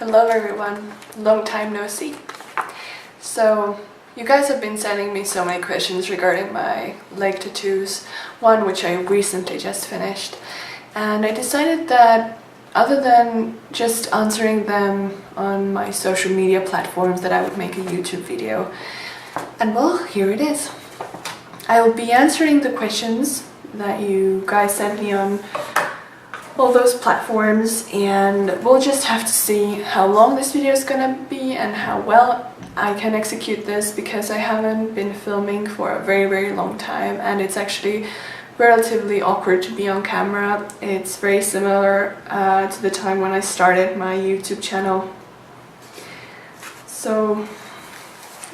Hello everyone, long time no see. So you guys have been sending me so many questions regarding my leg tattoos, one which I recently just finished, and I decided that other than just answering them on my social media platforms that I would make a YouTube video. And well, here it is. I will be answering the questions that you guys sent me on all those platforms, and we'll just have to see how long this video is gonna be and how well I can execute this, because I haven't been filming for a very long time and it's actually relatively awkward to be on camera. It's very similar to the time when I started my YouTube channel. So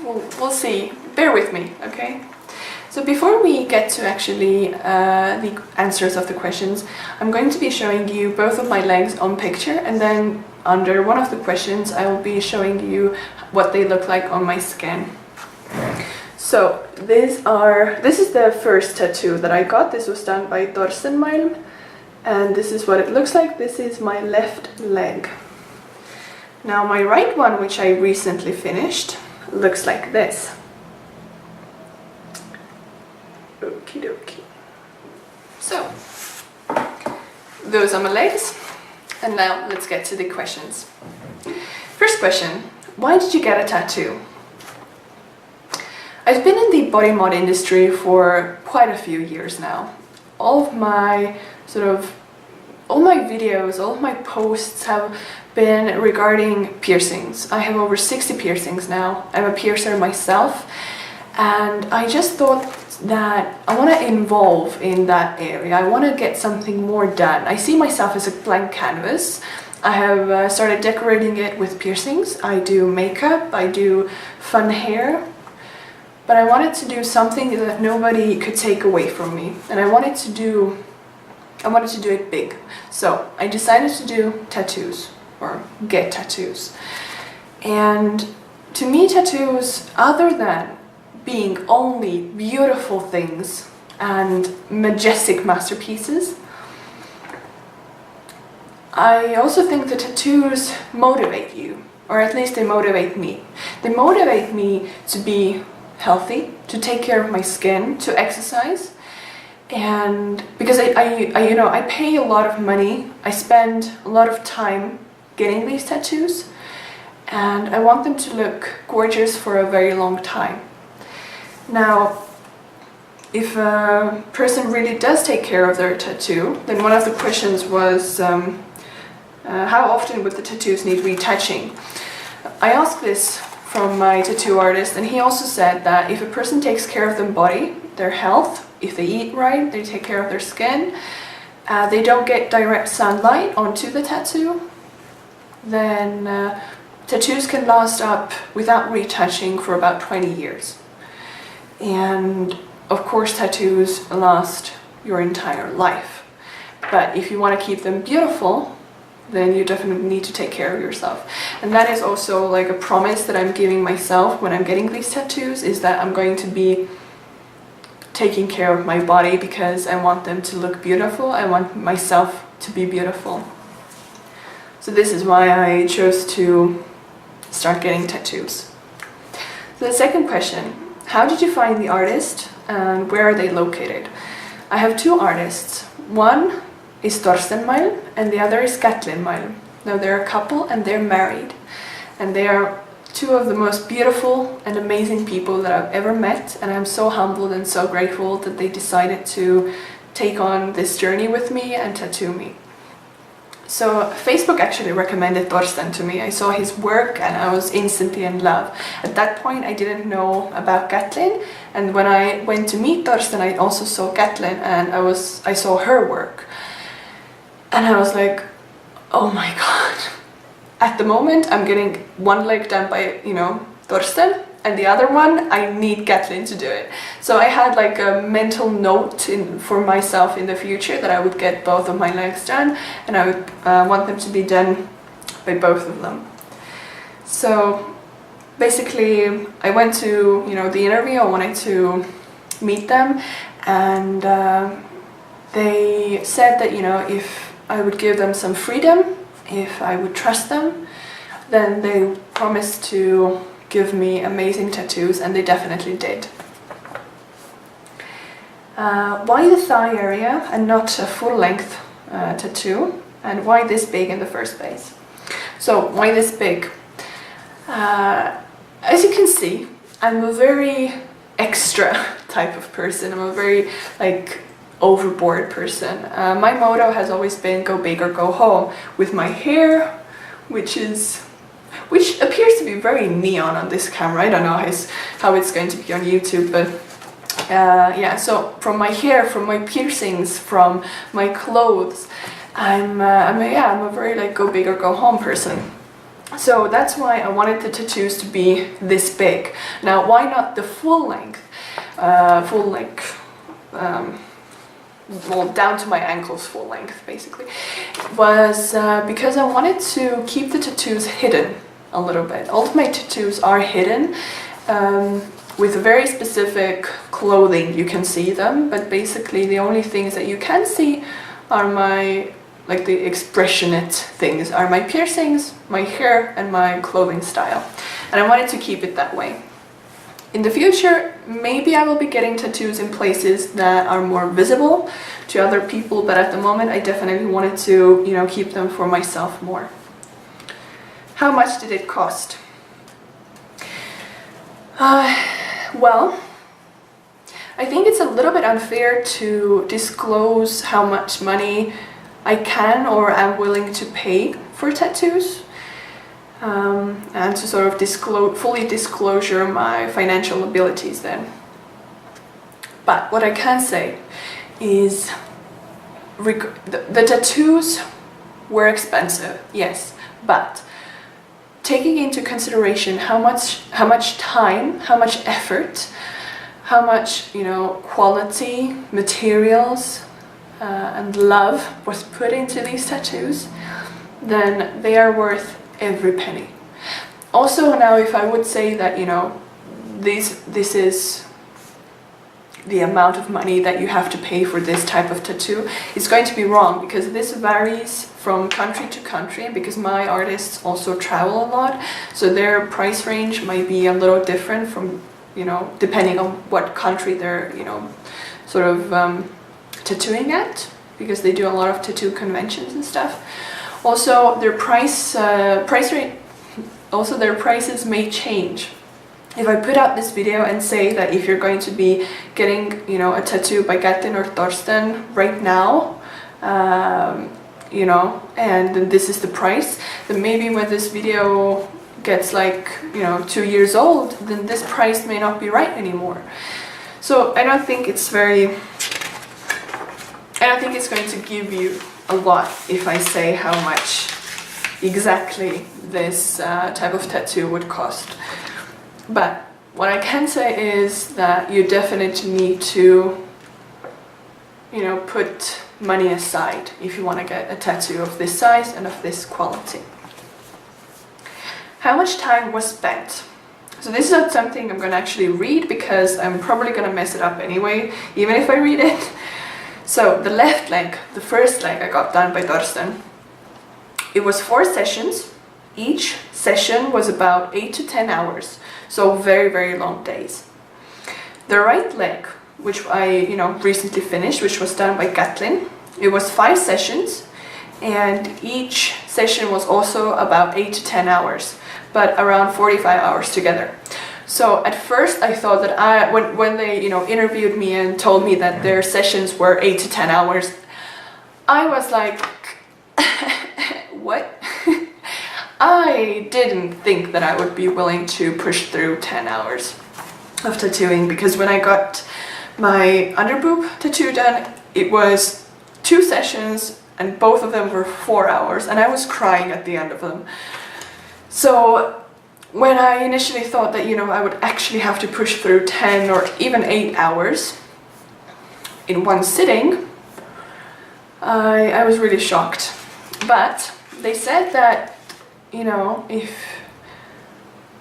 we'll see. Bear with me, okay? So before we get to actually the answers of the questions, I'm going to be showing you both of my legs on picture, and then under one of the questions I will be showing you what they look like on my skin. So this is the first tattoo that I got. This was done by Torsten, and this is what it looks like. This is my left leg. Now my right one, which I recently finished, looks like this. Okie dokie. So, those are my legs, and now let's get to the questions. First question, why did you get a tattoo? I've been in the body mod industry for quite a few years now. All my videos, all of my posts have been regarding piercings. I have over 60 piercings now. I'm a piercer myself, and I just thought that I want to involve in that area. I want to get something more done. I see myself as a blank canvas. I have started decorating it with piercings. I do makeup, I do fun hair, but I wanted to do something that nobody could take away from me, and I wanted to do it big. So I decided to do tattoos, or get tattoos. And to me, tattoos, other than being only beautiful things and majestic masterpieces, I also think that tattoos motivate you, or at least they motivate me. They motivate me to be healthy, to take care of my skin, to exercise, and because I pay a lot of money, I spend a lot of time getting these tattoos, and I want them to look gorgeous for a very long time. Now, if a person really does take care of their tattoo, then one of the questions was how often would the tattoos need retouching? I asked this from my tattoo artist, and he also said that if a person takes care of their body, their health, if they eat right, they take care of their skin, they don't get direct sunlight onto the tattoo, then tattoos can last up without retouching for about 20 years. And of course tattoos last your entire life, but if you want to keep them beautiful, then you definitely need to take care of yourself. And that is also like a promise that I'm giving myself when I'm getting these tattoos, is that I'm going to be taking care of my body, because I want them to look beautiful. I want myself to be beautiful. So this is why I chose to start getting tattoos. So the second question, how did you find the artist and where are they located? I have two artists. One is Torsten and the other is Katlin. Now they're a couple and they're married. And they are two of the most beautiful and amazing people that I've ever met. And I'm so humbled and so grateful that they decided to take on this journey with me and tattoo me. So Facebook actually recommended Torsten to me. I saw his work and I was instantly in love. At that point I didn't know about Katlin, and when I went to meet Torsten I also saw Katlin, and I saw her work. And I was like, oh my god. At the moment I'm getting one leg done by, Torsten, and the other one I need Katlin to do it. So I had like a mental note for myself in the future that I would get both of my legs done, and I would want them to be done by both of them. So basically I went to the interview. I wanted to meet them, and they said that if I would give them some freedom, if I would trust them, then they promised to give me amazing tattoos, and they definitely did. Why the thigh area and not a full-length tattoo, and why this big in the first place? So why this big? As you can see, I'm a very extra type of person. I'm a very overboard person. My motto has always been go big or go home. With my hair, which appears to be very neon on this camera. I don't know how it's going to be on YouTube, but yeah. So from my hair, from my piercings, from my clothes, I'm a very go big or go home person. So that's why I wanted the tattoos to be this big. Now, why not the full length? Well, down to my ankles, full length, basically, was because I wanted to keep the tattoos hidden a little bit. All of my tattoos are hidden with very specific clothing. You can see them, but basically the only things that you can see are my the expressionate things, are my piercings, my hair, and my clothing style. And I wanted to keep it that way. In the future, maybe I will be getting tattoos in places that are more visible to other people, but at the moment I definitely wanted to, keep them for myself more. How much did it cost? Well, I think it's a little bit unfair to disclose how much money I can or am willing to pay for tattoos, and to sort of fully disclosure my financial abilities then. But what I can say is the tattoos were expensive, yes, but taking into consideration how much time, how much effort, how much quality, materials, and love was put into these tattoos, then they are worth every penny. Also, now if I would say that this is the amount of money that you have to pay for this type of tattoo, it's going to be wrong, because this varies from country to country, and because my artists also travel a lot, so their price range might be a little different from depending on what country they're sort of tattooing at, because they do a lot of tattoo conventions and stuff. Also, their their prices may change. If I put out this video and say that if you're going to be getting a tattoo by Gatlin or Thorsten right now, and this is the price, then maybe when this video gets 2 years old, then this price may not be right anymore. So I don't think it's going to give you a lot if I say how much exactly this type of tattoo would cost. But what I can say is that you definitely need to, put money aside if you want to get a tattoo of this size and of this quality. How much time was spent? So this is not something I'm going to actually read, because I'm probably going to mess it up anyway, even if I read it. So the left leg, the first leg I got done by Thorsten. It was 4 sessions. Each session was about 8 to 10 hours. So very, very long days. The right leg, which I recently finished, which was done by Gatlin, it was 5 sessions, and each session was also about 8 to 10 hours, but around 45 hours together. So at first I thought that when they interviewed me and told me that their sessions were 8 to 10 hours, I was like, what? I didn't think that I would be willing to push through 10 hours of tattooing, because when I got my underboob tattoo done, it was 2 sessions and both of them were 4 hours, and I was crying at the end of them. So when I initially thought that I would actually have to push through 10 or even 8 hours in one sitting, I was really shocked. But they said that if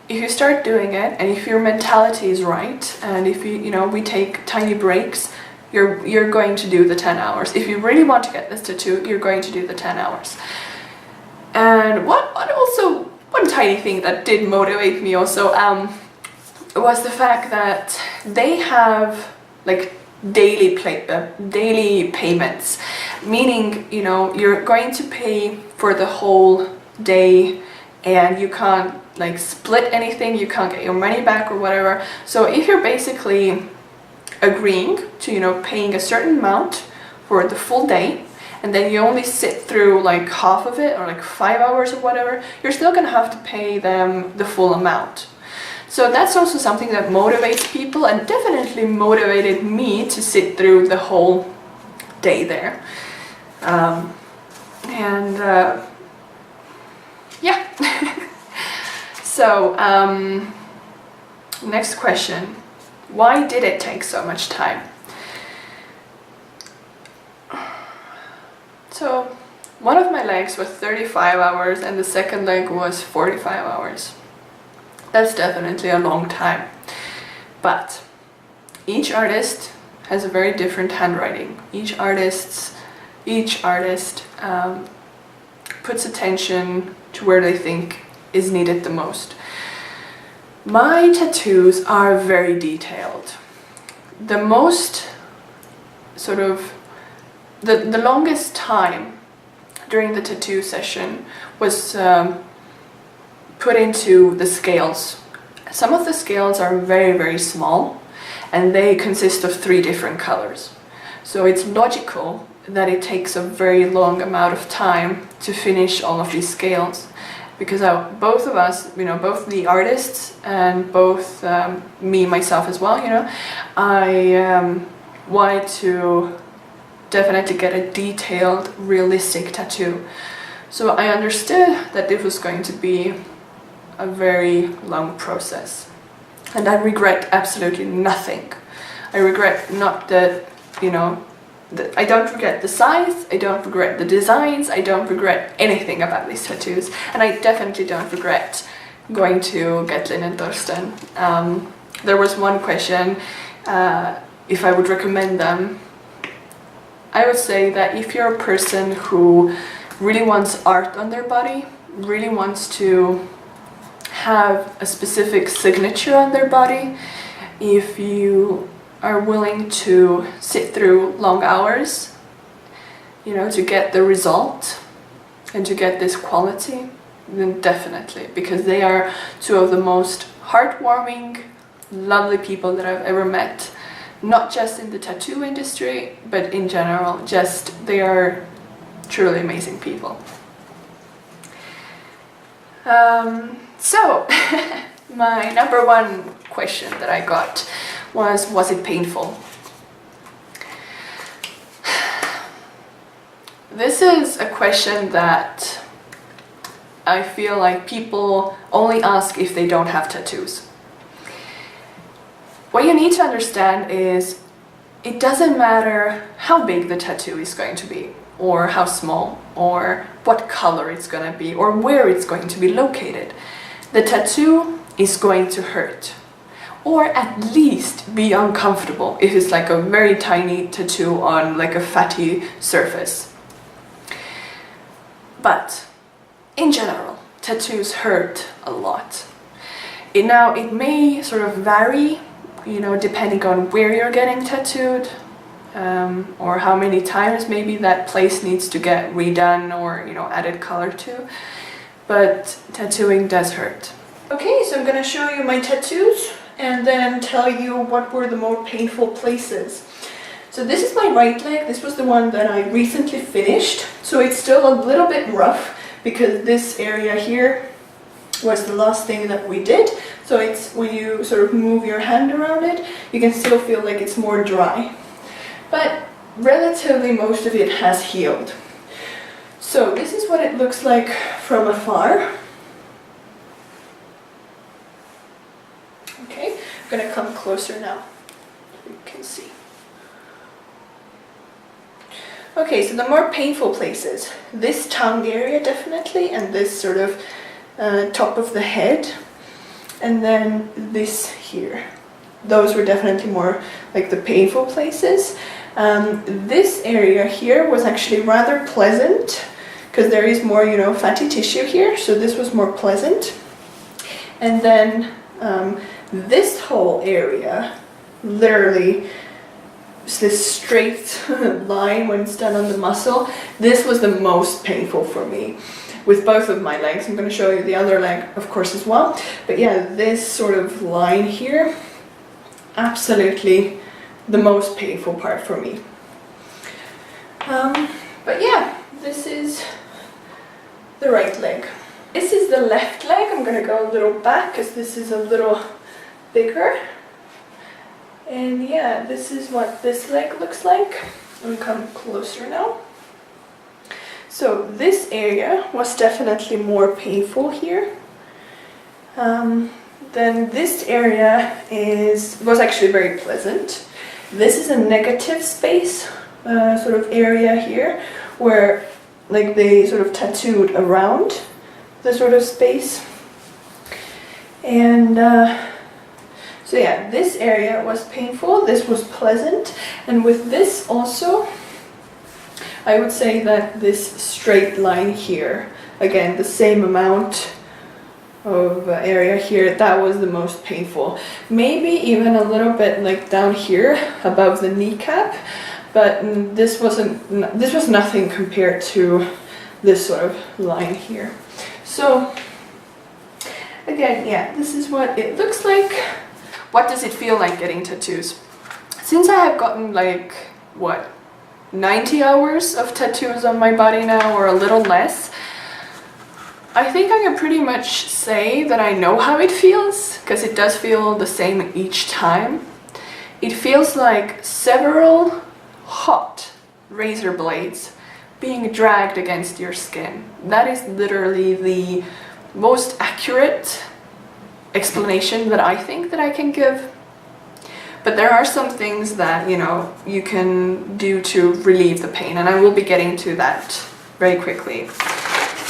you start doing it, and if your mentality is right, and if we take tiny breaks, you're going to do the 10 hours. If you really want to get this tattoo, you're going to do the 10 hours. And what one tiny thing that did motivate me also was the fact that they have like daily payments, meaning, you know, you're going to pay for the whole day and you can't like split anything, you can't get your money back or whatever. So if you're basically agreeing to, you know, paying a certain amount for the full day, and then you only sit through like half of it or like 5 hours or whatever, you're still gonna have to pay them the full amount. So that's also something that motivates people, and definitely motivated me to sit through the whole day there. Yeah. So next question, why did it take so much time? So one of my legs was 35 hours and the second leg was 45 hours. That's definitely a long time. But each artist has a very different handwriting. Each artist puts attention to where they think is needed the most. My tattoos are very detailed. The most sort of the longest time during the tattoo session was put into the scales. Some of the scales are very, very small and they consist of 3 different colors. So it's logical that it takes a very long amount of time to finish all of these scales, because both of us, you know, both the artists and both myself as well, you know, I wanted to definitely get a detailed, realistic tattoo. So I understood that this was going to be a very long process, and I regret absolutely nothing. I regret not that, you know, I don't regret the size, I don't regret the designs, I don't regret anything about these tattoos, and I definitely don't regret going to Gatlin and Thorsten. There was one question, if I would recommend them. I would say that if you're a person who really wants art on their body, really wants to have a specific signature on their body, if you are willing to sit through long hours, you know, to get the result and to get this quality, then definitely, because they are 2 of the most heartwarming, lovely people that I've ever met. Not just in the tattoo industry, but in general, just they are truly amazing people. So, my number 1 question that I got was it painful? This is a question that I feel like people only ask if they don't have tattoos. What you need to understand is it doesn't matter how big the tattoo is going to be, or how small, or what color it's going to be, or where it's going to be located. The tattoo is going to hurt, or at least be uncomfortable if it's like a very tiny tattoo on like a fatty surface. But in general, tattoos hurt a lot. It may sort of vary, you know, depending on where you're getting tattooed, or how many times maybe that place needs to get redone or, you know, added color to. But tattooing does hurt. Okay, so I'm gonna show you my tattoos and then tell you what were the more painful places. So this is my right leg. This was the one that I recently finished. So it's still a little bit rough because this area here was the last thing that we did. So it's when you sort of move your hand around it, you can still feel like it's more dry. But relatively most of it has healed. So this is what it looks like from afar. Okay, I'm gonna come closer now so you can see. Okay, so the more painful places, this tongue area definitely, and this sort of top of the head, and then this here. Those were definitely more like the painful places. This area here was actually rather pleasant because there is more, you know, fatty tissue here, so this was more pleasant. And then this whole area, literally this straight line when it's done on the muscle, this was the most painful for me with both of my legs. I'm going to show you the other leg, of course, as well. But yeah, this sort of line here, absolutely the most painful part for me. But yeah, this is the right leg. This is the left leg. I'm going to go a little back because this is a little bigger. And yeah, this is what this leg looks like. I'm going to come closer now. So this area was definitely more painful here. Then this area was actually very pleasant. This is a negative space sort of area here where like they sort of tattooed around the sort of space. And so yeah, this area was painful, this was pleasant, and with this also, I would say that this straight line here, again, the same amount of area here, that was the most painful. Maybe even a little bit like down here above the kneecap, but this was nothing compared to this sort of line here. So again, yeah, this is what it looks like. What does it feel like getting tattoos? Since I have gotten like, what, 90 hours of tattoos on my body now, or a little less, I think I can pretty much say that I know how it feels, because it does feel the same each time. It feels like several hot razor blades being dragged against your skin. That is literally the most accurate explanation that I think that I can give. But there are some things that, you know, you can do to relieve the pain, and I will be getting to that very quickly.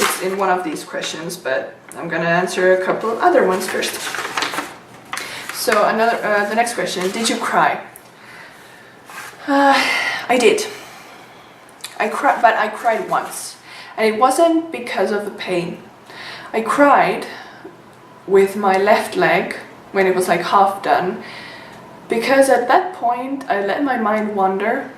It's in one of these questions, but I'm gonna answer a couple of other ones first. So the next question, did you cry? I did. I cried, but I cried once, and it wasn't because of the pain. I cried with my left leg when it was like half done, because at that point I let my mind wander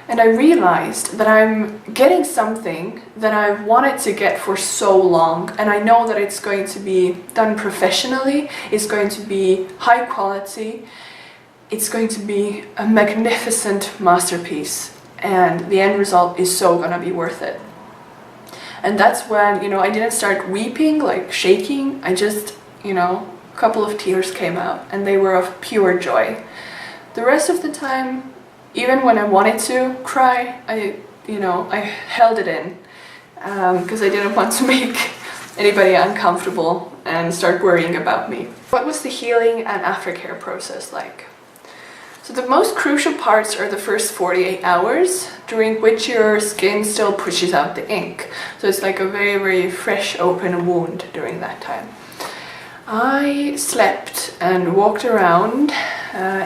and I realized that I'm getting something that I've wanted to get for so long, and I know that it's going to be done professionally, it's going to be high quality, it's going to be a magnificent masterpiece, and the end result is so gonna be worth it. And that's when, you know, I didn't start weeping, like shaking. I just, you know, a couple of tears came out, and they were of pure joy. The rest of the time, even when I wanted to cry, I held it in, because I didn't want to make anybody uncomfortable and start worrying about me. What was the healing and aftercare process like? So the most crucial parts are the first 48 hours, during which your skin still pushes out the ink. So it's like a very, very fresh, open wound during that time. I slept and walked around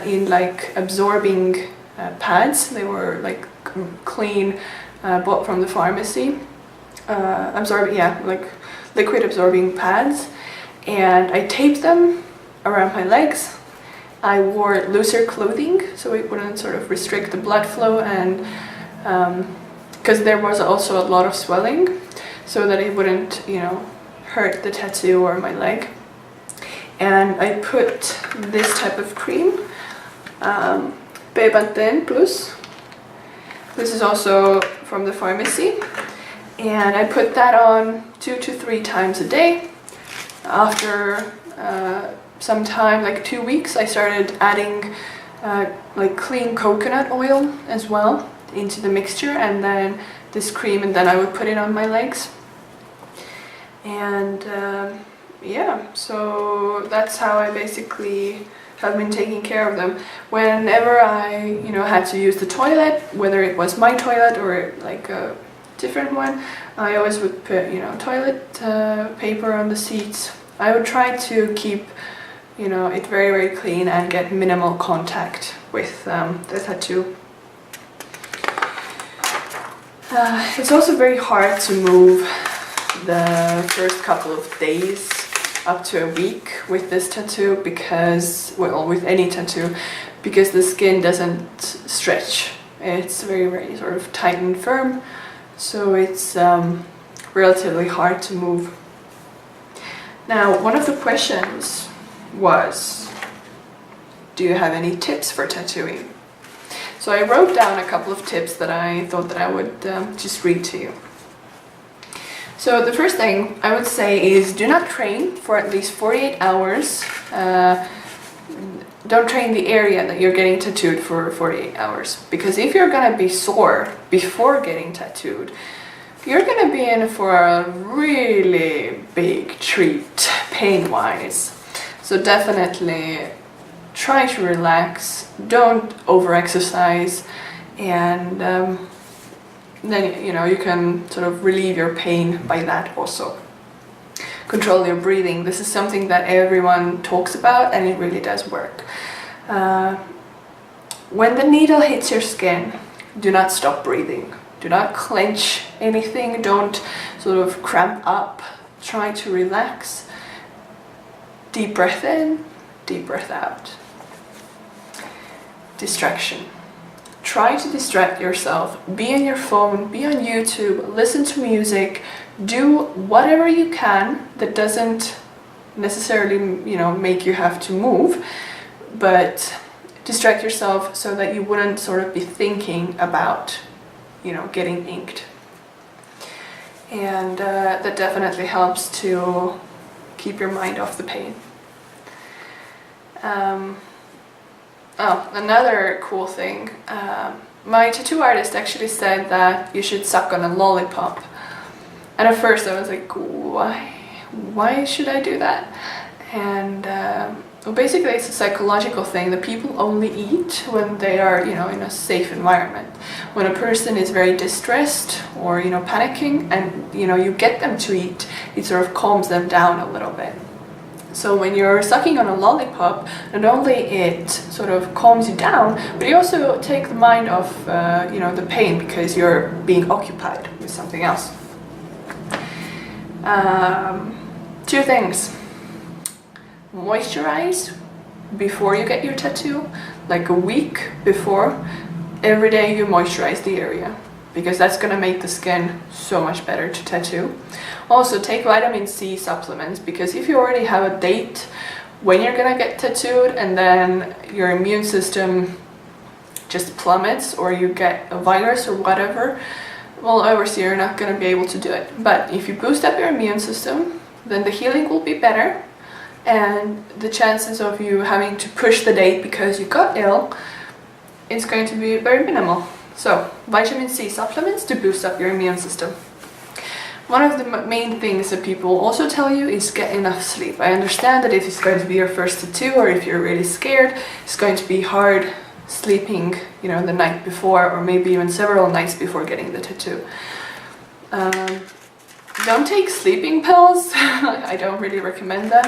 in like absorbing pads. They were like clean, bought from the pharmacy. Like liquid absorbing pads. And I taped them around my legs. I wore looser clothing so it wouldn't sort of restrict the blood flow, and because there was also a lot of swelling, so that it wouldn't, you know, hurt the tattoo or my leg. And I put this type of cream, P-Pantene Plus. This is also from the pharmacy, and I put that on 2 to 3 times a day. After some time, like 2 weeks, I started adding like clean coconut oil as well into the mixture, and then this cream, and then I would put it on my legs. And yeah, so that's how I basically have been taking care of them. Whenever I, you know, had to use the toilet, whether it was my toilet or like a different one, I always would put, you know, toilet paper on the seats. I would try to keep, you know, it very, very clean and get minimal contact with the tattoo. It's also very hard to move the first couple of days up to a week with this tattoo because, well, with any tattoo, because the skin doesn't stretch. It's very, very sort of tight and firm, so it's relatively hard to move. Now, one of the questions was, do you have any tips for tattooing? So I wrote down a couple of tips that I thought that I would just read to you. So the first thing I would say is do not train for at least 48 hours. Don't train the area that you're getting tattooed for 48 hours. Because if you're going to be sore before getting tattooed, you're going to be in for a really big treat pain-wise. So definitely try to relax, don't over-exercise, and then you can sort of relieve your pain by that also. Control your breathing. This is something that everyone talks about, and it really does work. When the needle hits your skin, do not stop breathing. Do not clench anything, don't sort of cramp up. Try to relax. Deep breath in, deep breath out. Distraction. Try to distract yourself. Be on your phone, be on YouTube, listen to music, do whatever you can that doesn't necessarily, make you have to move, but distract yourself so that you wouldn't sort of be thinking about, getting inked. And that definitely helps to keep your mind off the pain. Another cool thing, my tattoo artist actually said that you should suck on a lollipop. And at first I was like, why should I do that? And well, basically it's a psychological thing that people only eat when they are, in a safe environment. When a person is very distressed or, panicking and, you get them to eat, it sort of calms them down a little bit. So when you're sucking on a lollipop, not only it sort of calms you down, but you also take the mind off, the pain because you're being occupied with something else. 2 things. Moisturize before you get your tattoo, like a week before. Every day you moisturize the area, because that's going to make the skin so much better to tattoo. Also take vitamin C supplements, because if you already have a date when you're going to get tattooed and then your immune system just plummets or you get a virus or whatever, well, obviously you're not going to be able to do it. But if you boost up your immune system, then the healing will be better, and the chances of you having to push the date because you got ill is going to be very minimal. So, vitamin C supplements to boost up your immune system. One of the main things that people also tell you is get enough sleep. I understand that if it's going to be your first tattoo or if you're really scared, it's going to be hard sleeping, the night before or maybe even several nights before getting the tattoo. Don't take sleeping pills. I don't really recommend them.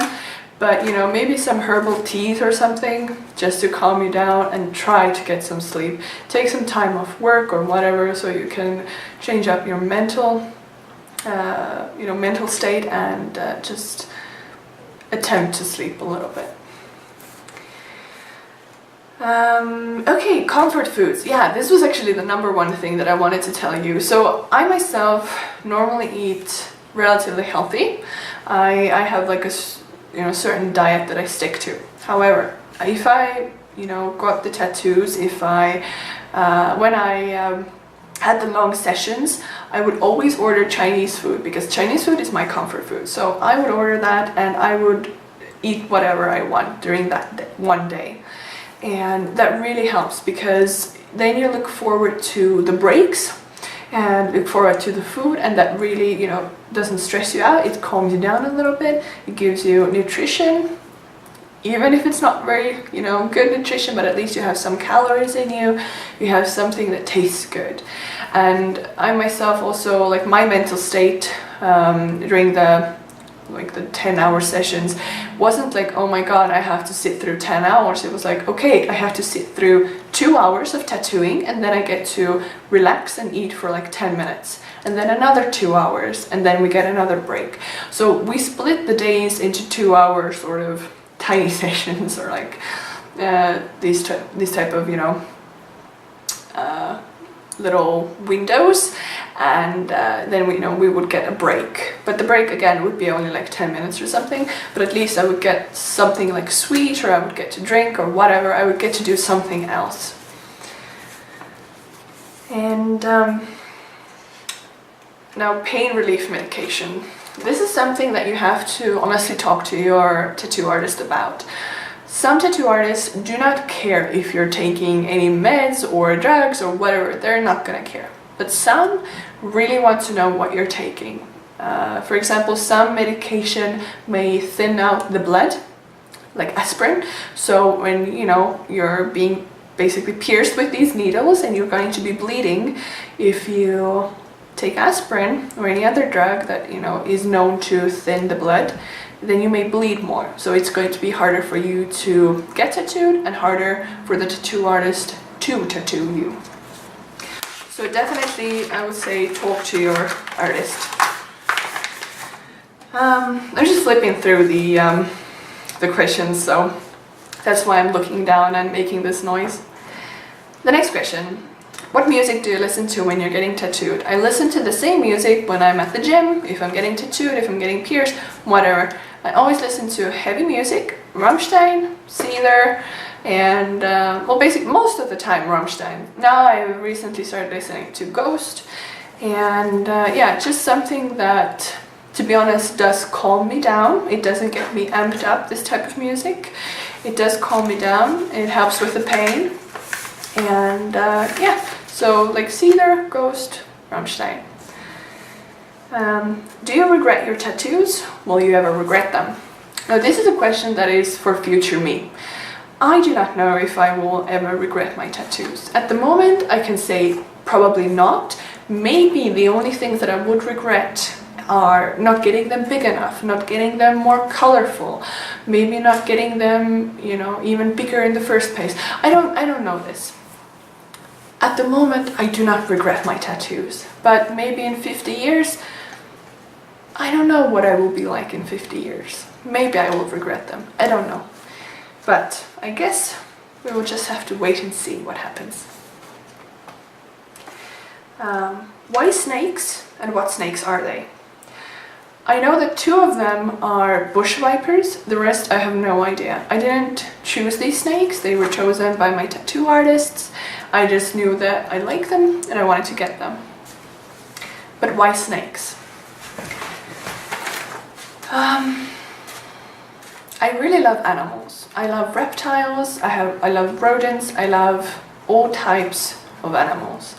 But, maybe some herbal teas or something just to calm you down and try to get some sleep. Take some time off work or whatever so you can change up your mental state and just attempt to sleep a little bit. Okay, comfort foods. Yeah, this was actually the number one thing that I wanted to tell you. So I myself normally eat relatively healthy. I have like a certain diet that I stick to. However, if I got the tattoos, when I had the long sessions, I would always order Chinese food because Chinese food is my comfort food. So I would order that and I would eat whatever I want during that one day. And that really helps because then you look forward to the breaks and look forward to the food, and that really, doesn't stress you out. It calms you down a little bit. It gives you nutrition, even if it's not very, good nutrition, but at least you have some calories in you. You have something that tastes good. And I myself also, like my mental state during the like the 10-hour sessions, wasn't like, oh my god, I have to sit through 10 hours. It was like, okay, I have to sit through 2 hours of tattooing, and then I get to relax and eat for like 10 minutes, and then another 2 hours, and then we get another break. So we split the days into 2 hour sort of tiny sessions, or like these type of, you know, little windows, and then we would get a break, but the break again would be only like 10 minutes or something, but at least I would get something like sweet, or I would get to drink, or whatever. I would get to do something else. And now, pain relief medication. This is something that you have to honestly talk to your tattoo artist about. Some tattoo artists do not care if you're taking any meds or drugs or whatever. They're not gonna care. But some really want to know what you're taking. For example, some medication may thin out the blood, like aspirin. So when, you know, you're being basically pierced with these needles and you're going to be bleeding, if you take aspirin or any other drug that, you know, is known to thin the blood, then you may bleed more. So it's going to be harder for you to get tattooed and harder for the tattoo artist to tattoo you. So definitely, I would say, talk to your artist. I'm just flipping through the questions, so that's why I'm looking down and making this noise. The next question. What music do you listen to when you're getting tattooed? I listen to the same music when I'm at the gym, if I'm getting tattooed, if I'm getting pierced, whatever. I always listen to heavy music, Rammstein, Seether, and well, basically most of the time Rammstein. Now I recently started listening to Ghost, and yeah, just something that, to be honest, does calm me down. It doesn't get me amped up, this type of music. It does calm me down, it helps with the pain, and yeah. So like Seether, Ghost, Rammstein. Do you regret your tattoos? Will you ever regret them? Now this is a question that is for future me. I do not know if I will ever regret my tattoos. At the moment I can say probably not. Maybe the only things that I would regret are not getting them big enough, not getting them more colorful, maybe not getting them, you know, even bigger in the first place. I don't know this. At the moment, I do not regret my tattoos, but maybe in 50 years, I don't know what I will be like in 50 years. Maybe I will regret them, I don't know. But I guess we will just have to wait and see what happens. Why snakes, and what snakes are they? I know that 2 of them are bush vipers, the rest I have no idea. I didn't choose these snakes, they were chosen by my tattoo artists. I just knew that I liked them and I wanted to get them. But why snakes? I really love animals. I love reptiles, I love rodents, I love all types of animals.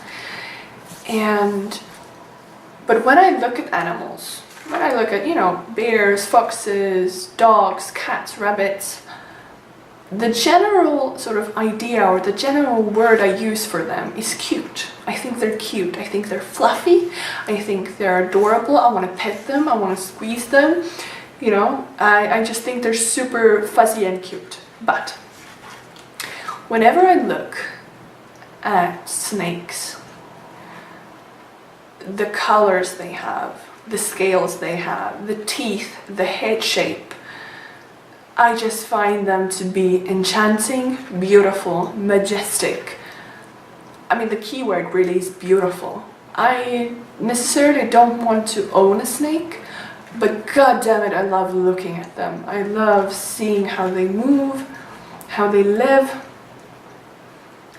But when I look at animals, when I look at, you know, bears, foxes, dogs, cats, rabbits, the general sort of idea or the general word I use for them is cute. I think they're cute. I think they're fluffy. I think they're adorable. I want to pet them. I want to squeeze them. You know, I just think they're super fuzzy and cute. But whenever I look at snakes, the colors they have, the scales they have, the teeth, the head shape, I just find them to be enchanting, beautiful, majestic. I mean, the key word really is beautiful. I necessarily don't want to own a snake, but god damn it, I love looking at them. I love seeing how they move, how they live.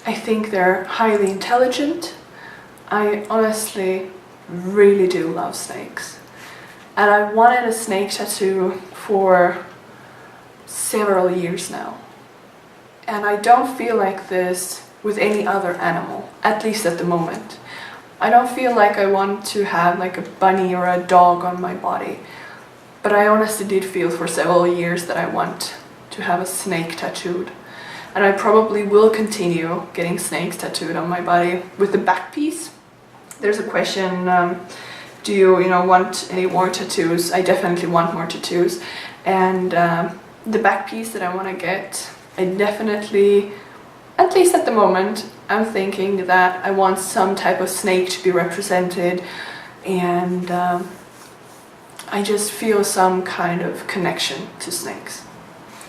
I think they're highly intelligent. I honestly really do love snakes. And I wanted a snake tattoo for several years now. And I don't feel like this with any other animal, at least at the moment. I don't feel like I want to have like a bunny or a dog on my body. But I honestly did feel for several years that I want to have a snake tattooed. And I probably will continue getting snakes tattooed on my body. With the back piece, there's a question, do you want any more tattoos? I definitely want more tattoos. And the back piece that I want to get, I definitely, at least at the moment, I'm thinking that I want some type of snake to be represented, and I just feel some kind of connection to snakes.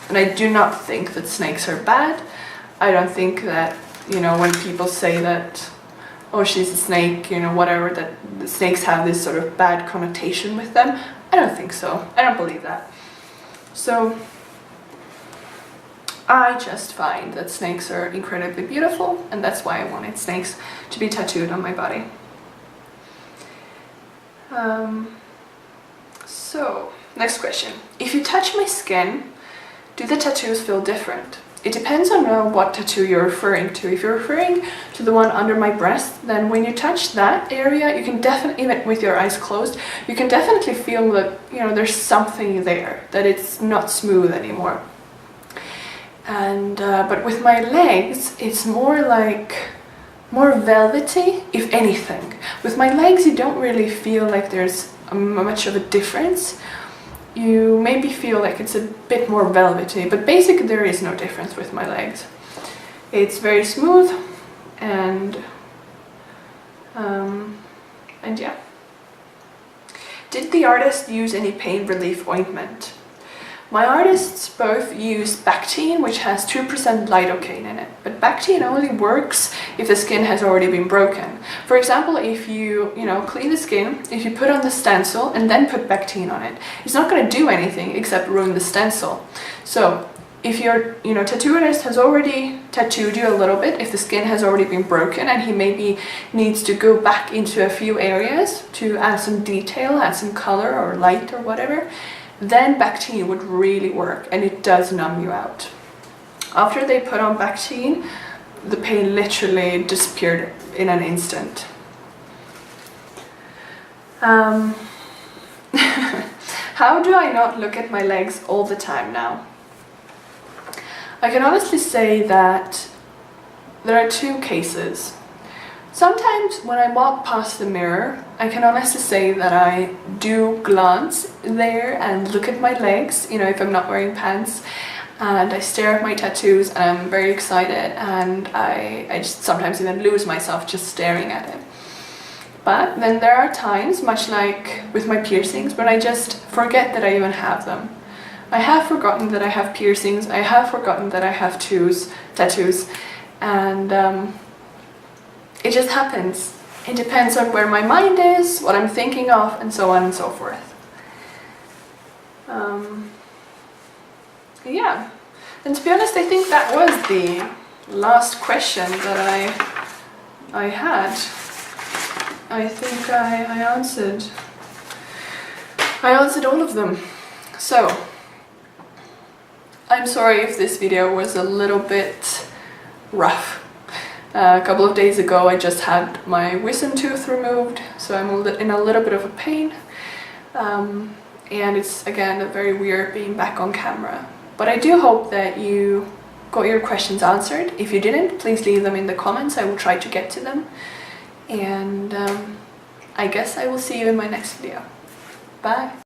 And I do not think that snakes are bad. I don't think that, when people say that, oh, she's a snake, whatever, that the snakes have this sort of bad connotation with them. I don't think so. I don't believe that. So I just find that snakes are incredibly beautiful, and that's why I wanted snakes to be tattooed on my body. So, next question. If you touch my skin, do the tattoos feel different? It depends on what tattoo you're referring to. If you're referring to the one under my breast, then when you touch that area, you can definitely, even with your eyes closed, you can definitely feel that, there's something there, that it's not smooth anymore. And but with my legs, it's more velvety, if anything. With my legs, you don't really feel like there's much of a difference. You maybe feel like it's a bit more velvety, but basically there is no difference with my legs. It's very smooth, and yeah. Did the artist use any pain relief ointment? My artists both use Bactine, which has 2% lidocaine in it, but Bactine only works if the skin has already been broken. For example, if you, clean the skin, if you put on the stencil and then put Bactine on it, it's not going to do anything except ruin the stencil. So if your, tattoo artist has already tattooed you a little bit, if the skin has already been broken and he maybe needs to go back into a few areas to add some detail, add some color or light or whatever, then Bactine would really work, and it does numb you out. After they put on Bactine, the pain literally disappeared in an instant. How do I not look at my legs all the time now? I can honestly say that there are two cases. Sometimes when I walk past the mirror, I can honestly say that I do glance there and look at my legs, if I'm not wearing pants, and I stare at my tattoos and I'm very excited, and I just sometimes even lose myself just staring at it. But then there are times, much like with my piercings, when I just forget that I even have them. I have forgotten that I have piercings, I have forgotten that I have tattoos, and it just happens. It depends on where my mind is, what I'm thinking of, and so on and so forth. Yeah, and to be honest, I think that was the last question that I had. I think I answered all of them. So, I'm sorry if this video was a little bit rough. A couple of days ago I just had my wisdom tooth removed, so I'm in a little bit of a pain. And it's again very weird being back on camera. But I do hope that you got your questions answered. If you didn't, please leave them in the comments. I will try to get to them. And I guess I will see you in my next video. Bye!